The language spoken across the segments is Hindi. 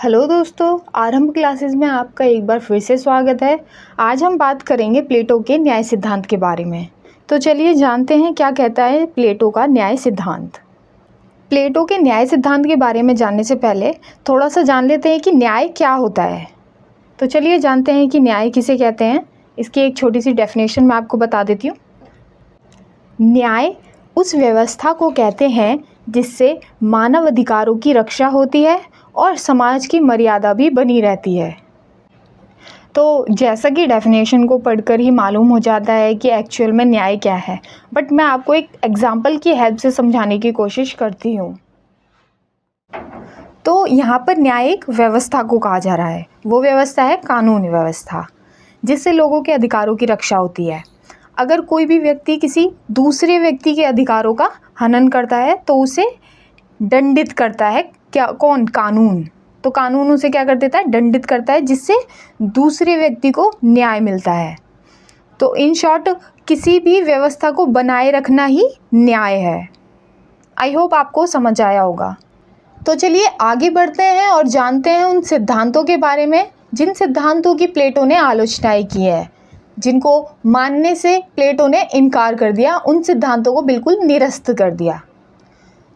हेलो दोस्तों, आरंभ क्लासेस में आपका एक बार फिर से स्वागत है। आज हम बात करेंगे प्लेटो के न्याय सिद्धांत के बारे में। तो चलिए जानते हैं क्या कहता है प्लेटो का न्याय सिद्धांत। प्लेटो के न्याय सिद्धांत के बारे में जानने से पहले थोड़ा सा जान लेते हैं कि न्याय क्या होता है। तो चलिए जानते हैं कि न्याय किसे कहते हैं। इसकी एक छोटी सी डेफिनेशन मैं आपको बता देती हूँ। न्याय उस व्यवस्था को कहते हैं जिससे मानव अधिकारों की रक्षा होती है और समाज की मर्यादा भी बनी रहती है। तो जैसा कि डेफिनेशन को पढ़कर ही मालूम हो जाता है कि एक्चुअल में न्याय क्या है, बट मैं आपको एक एग्जाम्पल की हेल्प से समझाने की कोशिश करती हूँ। तो यहाँ पर न्याय एक व्यवस्था को कहा जा रहा है। वो व्यवस्था है कानूनी व्यवस्था, जिससे लोगों के अधिकारों की रक्षा होती है। अगर कोई भी व्यक्ति किसी दूसरे व्यक्ति के अधिकारों का हनन करता है तो उसे दंडित करता है। कौन? कानून। तो कानून उसे क्या कर देता है? दंडित करता है, जिससे दूसरे व्यक्ति को न्याय मिलता है। तो इन शॉर्ट किसी भी व्यवस्था को बनाए रखना ही न्याय है। आई होप आपको समझ आया होगा। तो चलिए आगे बढ़ते हैं और जानते हैं उन सिद्धांतों के बारे में जिन सिद्धांतों की प्लेटो ने आलोचनाएं की है, जिनको मानने से प्लेटो ने इनकार कर दिया, उन सिद्धांतों को बिल्कुल निरस्त कर दिया।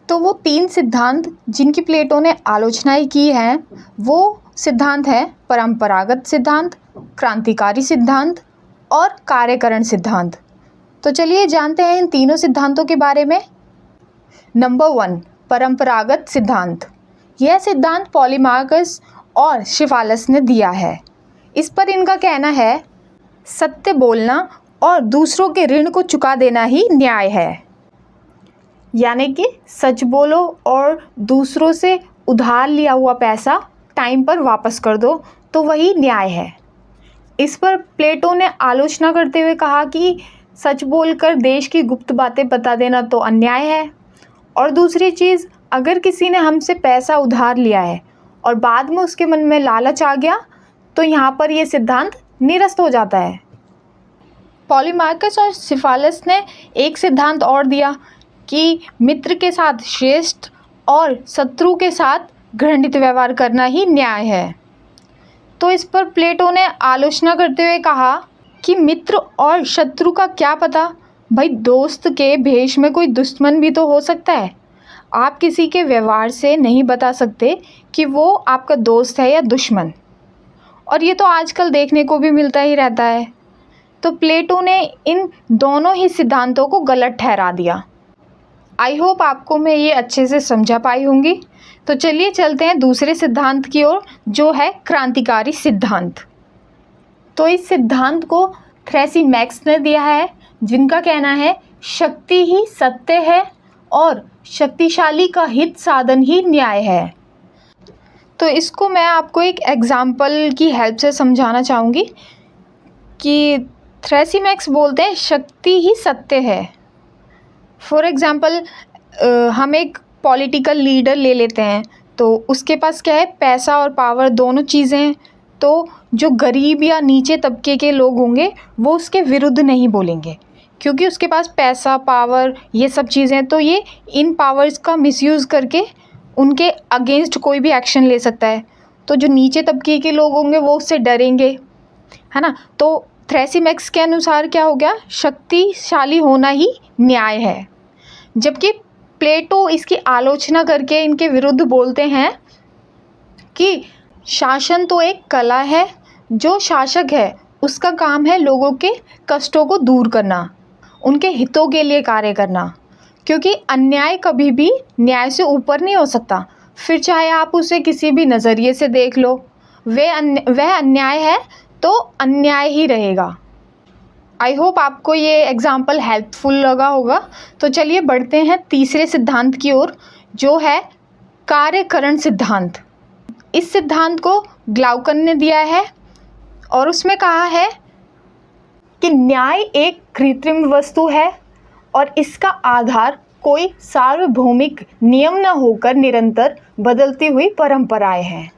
तो वो 3 सिद्धांत जिनकी प्लेटो ने आलोचनाएं की हैं, वो सिद्धांत हैं परंपरागत सिद्धांत, क्रांतिकारी सिद्धांत और कार्यकरण सिद्धांत। तो चलिए जानते हैं इन तीनों सिद्धांतों के बारे में। नंबर 1, परंपरागत सिद्धांत। यह सिद्धांत पॉलीमार्कस और शिफालस ने दिया है। इस पर इनका कहना है सत्य बोलना और दूसरों के ऋण को चुका देना ही न्याय है। यानी कि सच बोलो और दूसरों से उधार लिया हुआ पैसा टाइम पर वापस कर दो, तो वही न्याय है। इस पर प्लेटो ने आलोचना करते हुए कहा कि सच बोलकर देश की गुप्त बातें बता देना तो अन्याय है। और दूसरी चीज़, अगर किसी ने हमसे पैसा उधार लिया है और बाद में उसके मन में लालच आ गया, तो यहाँ पर ये सिद्धांत निरस्त हो जाता है। पॉलीमार्कस और सिफालस ने एक सिद्धांत और दिया कि मित्र के साथ श्रेष्ठ और शत्रु के साथ घृणित व्यवहार करना ही न्याय है। तो इस पर प्लेटो ने आलोचना करते हुए कहा कि मित्र और शत्रु का क्या पता, भाई दोस्त के भेष में कोई दुश्मन भी तो हो सकता है। आप किसी के व्यवहार से नहीं बता सकते कि वो आपका दोस्त है या दुश्मन, और ये तो आजकल देखने को भी मिलता ही रहता है। तो प्लेटो ने इन दोनों ही सिद्धांतों को गलत ठहरा दिया। आई होप आपको मैं ये अच्छे से समझा पाई होंगी। तो चलिए चलते हैं दूसरे सिद्धांत की ओर, जो है क्रांतिकारी सिद्धांत। तो इस सिद्धांत को थ्रेसिमैक्स ने दिया है, जिनका कहना है शक्ति ही सत्य है और शक्तिशाली का हित साधन ही न्याय है। तो इसको मैं आपको एक एग्जाम्पल की हेल्प से समझाना चाहूँगी कि थ्रेसिमैक्स बोलते हैं शक्ति ही सत्य है। फॉर एग्ज़ाम्पल हम एक पॉलिटिकल लीडर ले लेते हैं, तो उसके पास क्या है? पैसा और पावर, दोनों चीज़ें हैं। तो जो गरीब या नीचे तबके के लोग होंगे वो उसके विरुद्ध नहीं बोलेंगे, क्योंकि उसके पास पैसा, पावर, ये सब चीज़ें हैं। तो ये इन पावर्स का मिसयूज़ करके उनके अगेंस्ट कोई भी एक्शन ले सकता है। तो जो नीचे तबके के लोग होंगे वो उससे डरेंगे, है ना। तो थ्रेसिमैक्स के अनुसार क्या हो गया? शक्तिशाली होना ही न्याय है। जबकि प्लेटो इसकी आलोचना करके इनके विरुद्ध बोलते हैं कि शासन तो एक कला है, जो शासक है उसका काम है लोगों के कष्टों को दूर करना, उनके हितों के लिए कार्य करना, क्योंकि अन्याय कभी भी न्याय से ऊपर नहीं हो सकता। फिर चाहे आप उसे किसी भी नज़रिए से देख लो, वह अन्याय है तो अन्याय ही रहेगा। आई होप आपको ये एग्जाम्पल हेल्पफुल लगा होगा। तो चलिए बढ़ते हैं तीसरे सिद्धांत की ओर, जो है कार्यकरण सिद्धांत। इस सिद्धांत को ग्लाउकन ने दिया है और उसमें कहा है कि न्याय एक कृत्रिम वस्तु है और इसका आधार कोई सार्वभौमिक नियम न होकर निरंतर बदलती हुई परंपराएं हैं।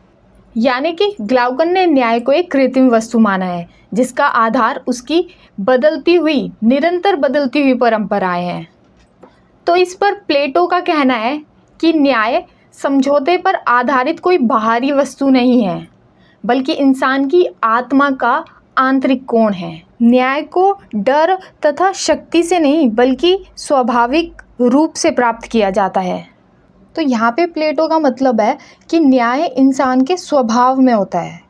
यानी कि ग्लाउकन ने न्याय को एक कृत्रिम वस्तु माना है, जिसका आधार उसकी निरंतर बदलती हुई परंपराएं हैं। तो इस पर प्लेटो का कहना है कि न्याय समझौते पर आधारित कोई बाहरी वस्तु नहीं है, बल्कि इंसान की आत्मा का आंतरिक कोण है। न्याय को डर तथा शक्ति से नहीं, बल्कि स्वाभाविक रूप से प्राप्त किया जाता है। तो यहाँ पे प्लेटो का मतलब है कि न्याय इंसान के स्वभाव में होता है,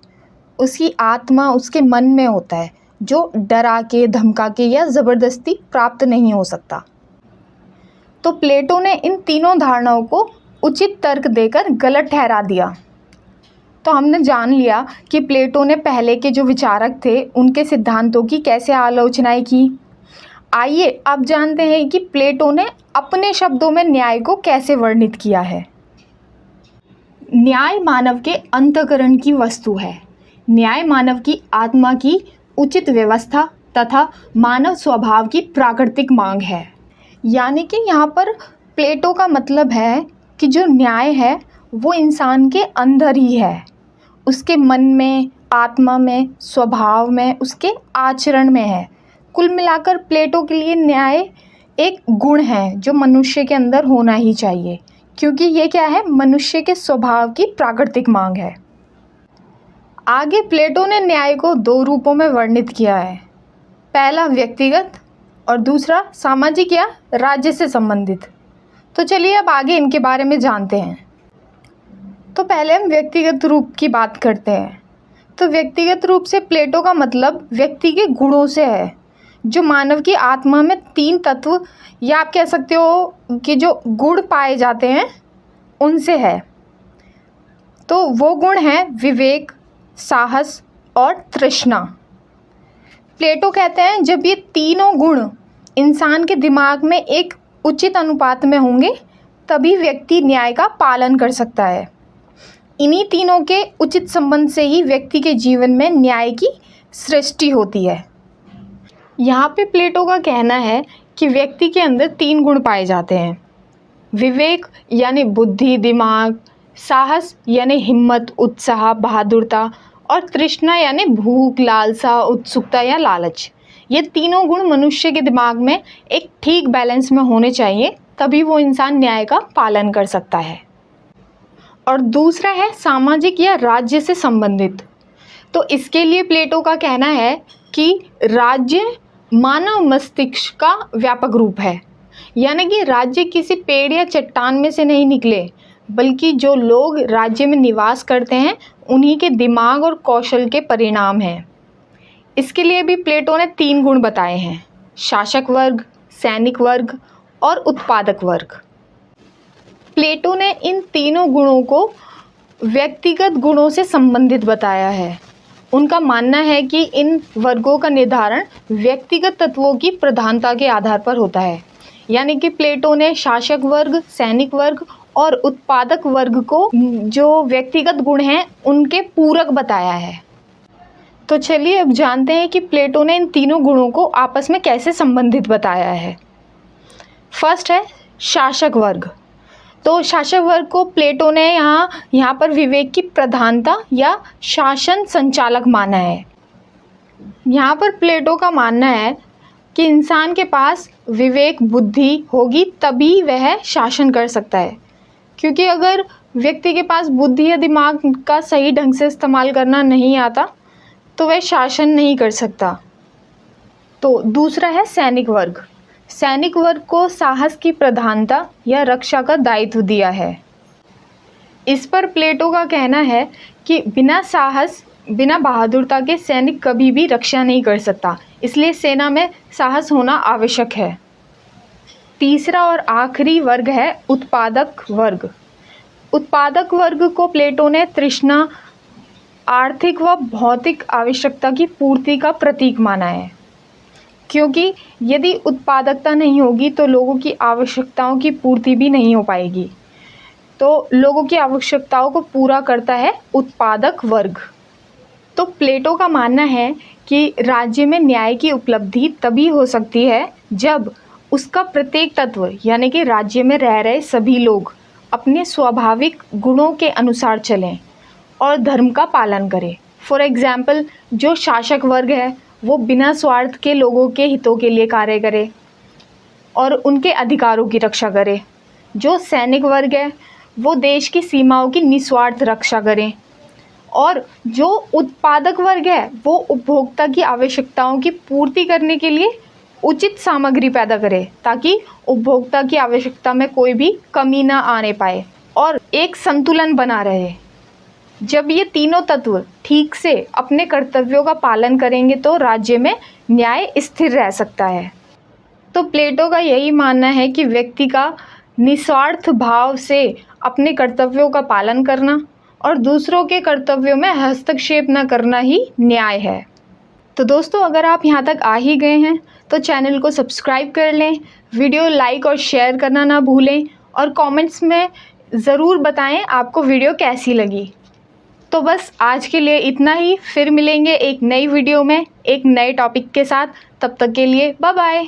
उसकी आत्मा, उसके मन में होता है, जो डरा के, धमका के या ज़बरदस्ती प्राप्त नहीं हो सकता। तो प्लेटो ने इन तीनों धारणाओं को उचित तर्क देकर गलत ठहरा दिया। तो हमने जान लिया कि प्लेटो ने पहले के जो विचारक थे उनके सिद्धांतों की कैसे आलोचनाएं की। आइए अब जानते हैं कि प्लेटो ने अपने शब्दों में न्याय को कैसे वर्णित किया है। न्याय मानव के अंतःकरण की वस्तु है। न्याय मानव की आत्मा की उचित व्यवस्था तथा मानव स्वभाव की प्राकृतिक मांग है। यानी कि यहाँ पर प्लेटो का मतलब है कि जो न्याय है वो इंसान के अंदर ही है, उसके मन में, आत्मा में, स्वभाव में, उसके आचरण में है। कुल मिलाकर प्लेटो के लिए न्याय एक गुण है जो मनुष्य के अंदर होना ही चाहिए, क्योंकि ये क्या है, मनुष्य के स्वभाव की प्राकृतिक मांग है। आगे प्लेटो ने न्याय को दो रूपों में वर्णित किया है। पहला व्यक्तिगत और दूसरा सामाजिक या राज्य से संबंधित। तो चलिए अब आगे इनके बारे में जानते हैं। तो पहले हम व्यक्तिगत रूप की बात करते हैं। तो व्यक्तिगत रूप से प्लेटो का मतलब व्यक्ति के गुणों से है, जो मानव की आत्मा में तीन तत्व या आप कह सकते हो कि जो गुण पाए जाते हैं उनसे है। तो वो गुण हैं विवेक, साहस और तृष्णा। प्लेटो कहते हैं जब ये तीनों गुण इंसान के दिमाग में एक उचित अनुपात में होंगे तभी व्यक्ति न्याय का पालन कर सकता है। इन्हीं तीनों के उचित संबंध से ही व्यक्ति के जीवन में न्याय की सृष्टि होती है। यहाँ पे प्लेटो का कहना है कि व्यक्ति के अंदर तीन गुण पाए जाते हैं। विवेक यानी बुद्धि, दिमाग, साहस यानी हिम्मत, उत्साह, बहादुरता और तृष्णा यानी भूख, लालसा, उत्सुकता या लालच। ये तीनों गुण मनुष्य के दिमाग में एक ठीक बैलेंस में होने चाहिए, तभी वो इंसान न्याय का पालन कर सकता है। और दूसरा है सामाजिक या राज्य से संबंधित। तो इसके लिए प्लेटो का कहना है कि राज्य मानव मस्तिष्क का व्यापक रूप है। यानी कि राज्य किसी पेड़ या चट्टान में से नहीं निकले, बल्कि जो लोग राज्य में निवास करते हैं उन्हीं के दिमाग और कौशल के परिणाम हैं। इसके लिए भी प्लेटो ने तीन गुण बताए हैं: शासक वर्ग, सैनिक वर्ग और उत्पादक वर्ग। प्लेटो ने इन तीनों गुणों को व्यक्तिगत गुणों से संबंधित बताया है। उनका मानना है कि इन वर्गों का निर्धारण व्यक्तिगत तत्वों की प्रधानता के आधार पर होता है। यानी कि प्लेटो ने शासक वर्ग, सैनिक वर्ग और उत्पादक वर्ग को जो व्यक्तिगत गुण हैं उनके पूरक बताया है। तो चलिए अब जानते हैं कि प्लेटो ने इन तीनों गुणों को आपस में कैसे संबंधित बताया है। फर्स्ट है शासक वर्ग। तो शासक वर्ग को प्लेटो ने यहाँ पर विवेक की प्रधानता या शासन संचालक माना है। यहाँ पर प्लेटो का मानना है कि इंसान के पास विवेक, बुद्धि होगी तभी वह शासन कर सकता है, क्योंकि अगर व्यक्ति के पास बुद्धि या दिमाग का सही ढंग से इस्तेमाल करना नहीं आता तो वह शासन नहीं कर सकता। तो दूसरा है सैनिक वर्ग। सैनिक वर्ग को साहस की प्रधानता या रक्षा का दायित्व दिया है। इस पर प्लेटो का कहना है कि बिना साहस, बिना बहादुरता के सैनिक कभी भी रक्षा नहीं कर सकता, इसलिए सेना में साहस होना आवश्यक है। तीसरा और आखिरी वर्ग है उत्पादक वर्ग। उत्पादक वर्ग को प्लेटो ने तृष्णा, आर्थिक व भौतिक आवश्यकता की पूर्ति का प्रतीक माना है, क्योंकि यदि उत्पादकता नहीं होगी तो लोगों की आवश्यकताओं की पूर्ति भी नहीं हो पाएगी। तो लोगों की आवश्यकताओं को पूरा करता है उत्पादक वर्ग। तो प्लेटो का मानना है कि राज्य में न्याय की उपलब्धि तभी हो सकती है जब उसका प्रत्येक तत्व यानी कि राज्य में रह रहे सभी लोग अपने स्वाभाविक गुणों के अनुसार चलें और धर्म का पालन करें। फॉर एग्ज़ाम्पल, जो शासक वर्ग है वो बिना स्वार्थ के लोगों के हितों के लिए कार्य करे और उनके अधिकारों की रक्षा करे। जो सैनिक वर्ग है वो देश की सीमाओं की निस्वार्थ रक्षा करें, और जो उत्पादक वर्ग है वो उपभोक्ता की आवश्यकताओं की पूर्ति करने के लिए उचित सामग्री पैदा करे, ताकि उपभोक्ता की आवश्यकता में कोई भी कमी ना आने पाए और एक संतुलन बना रहे। जब ये तीनों तत्व ठीक से अपने कर्तव्यों का पालन करेंगे तो राज्य में न्याय स्थिर रह सकता है। तो प्लेटो का यही मानना है कि व्यक्ति का निस्वार्थ भाव से अपने कर्तव्यों का पालन करना और दूसरों के कर्तव्यों में हस्तक्षेप न करना ही न्याय है। तो दोस्तों, अगर आप यहाँ तक आ ही गए हैं तो चैनल को सब्सक्राइब कर लें, वीडियो लाइक और शेयर करना ना भूलें, और कमेंट्स में ज़रूर बताएं आपको वीडियो कैसी लगी। तो बस आज के लिए इतना ही, फिर मिलेंगे एक नई वीडियो में एक नए टॉपिक के साथ। तब तक के लिए बाय बाय।